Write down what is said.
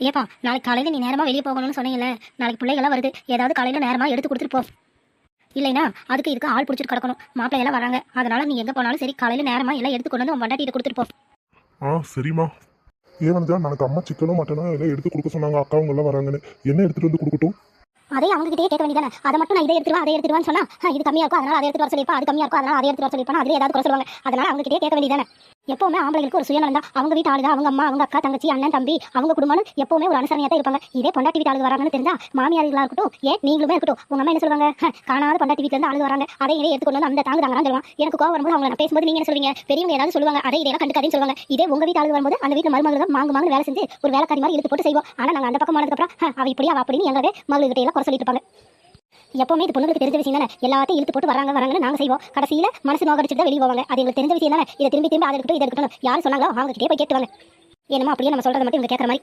ஏப்பா நாளைக்கு காலையில் நீ நேரமாக வெளியே போகணும்னு சொன்னீங்கல்ல, நாளைக்கு பிள்ளைகள்லாம் வருது, ஏதாவது காலையில் நேரமாக எடுத்து கொடுத்துட்டு போ. இல்லைனா அதுக்கு இதுக்கு ஆள் பிடிச்சிட்டு கிடக்கணும். மாப்பிள்ளையெல்லாம் வராங்க, அதனால நீ எங்கே போனாலும் சரி காலையில் நேரமாக எல்லாம் எடுத்து கொண்டு வந்து உன் வண்டாட்டிட்டு கொடுத்துட்டு போ. சரிம்மா. ஏவனஜா எனக்கு அம்மா சிக்கனும் மட்டனும் எல்லாம் எடுத்து கொடுக்க சொன்னாங்க, அக்காவங்க எல்லாம் வராங்கன்னு. என்ன எடுத்துட்டு வந்து கொடுக்கட்டும்? அதே அவங்ககிட்டயே கேட்க வேண்டியதானே. அதை மட்டும் நான் இதை எடுத்துருவா அதை எடுத்துருவான்னு சொன்னா இது கம்மியாக இருக்கும் அதனால அதை எடுத்து வர சொல்லிப்பா, அது கம்மியாக இருக்கும் அதனால அதை எடுத்து வர சொல்லிப்பா, அதில் ஏதாவது குறை சொல்லுவாங்க. அதனால அவங்ககிட்டயே கேட்க வேண்டியதானே. எப்பவுமே ஆம்பளைகளுக்கு ஒரு சுயநலம் தான். அவங்க வீட்டு ஆளுங்க, அவங்க அம்மா, அவங்க அக்கா, தங்கச்சி, அண்ணன், தம்பி, அவங்க குடும்பம்னு எப்பவுமே ஒரு அனுசரணையாக தான் இருப்பாங்க. இதே பொண்டாட்டி வீட்டு ஆளுங்க வராங்கன்னு தெரிஞ்சா மாமியார்களாக இருக்கட்டும், ஏன் நீங்களுமே இருக்கட்டும், உங்க அம்மா என்ன சொல்லுவாங்க, காணாத பொண்டாட்டி வீட்டுல இருந்து ஆளுங்க வராங்க, அதை இதை எடுத்துக்கொண்டு வந்து அந்த தாங்க தாங்கலாம் சொல்லுவாங்க. எனக்கு கோவம் வரும்போது அவங்க நான் பேசும்போது நீங்க என்ன சொல்லுவீங்க, பெரியவங்க ஏதாவது சொல்லுவாங்க, அதை இதெல்லாம் கண்டுக்காதீன்னு சொல்லுவாங்க. இதே உங்க வீட்டு ஆளுங்க வரும்போது அந்த வீட்டு மருமகள் மாங்கு வேலை செஞ்சு ஒரு வேலைக்காரி மாதிரி இழுத்து போட்டு செய்வோம். ஆனா நாங்கள் அந்த பக்கம் போனதுக்கப்புறம் அவ இப்படி அவ அப்படின்னு எங்களவே மகளிர்கிட்ட எல்லாம் குறை சொல்லிட்டு இருப்பாங்க. எப்பவுமே இது பொண்ணுங்களுக்கு தெரிஞ்ச விஷயம் தானே. எல்லாத்தையும் இழுத்து போட்டு வராங்கன்னு நாங்கள் செய்வோம். கடைசியில் மனசு நோக்கடிச்சுட்டு தான் வெளியே போவாங்க. அது எங்களுக்கு தெரிஞ்ச விஷயம் தானே. இதை திரும்பி அதை இருக்கட்டும் இதை இருக்கட்டும் யார் சொன்னாங்களோ அவங்க கிட்டே போய் கேட்டுவாங்க. என்னமோ அப்படியே நம்ம சொல்றதை மட்டும் இவங்க கேட்குற மாதிரி.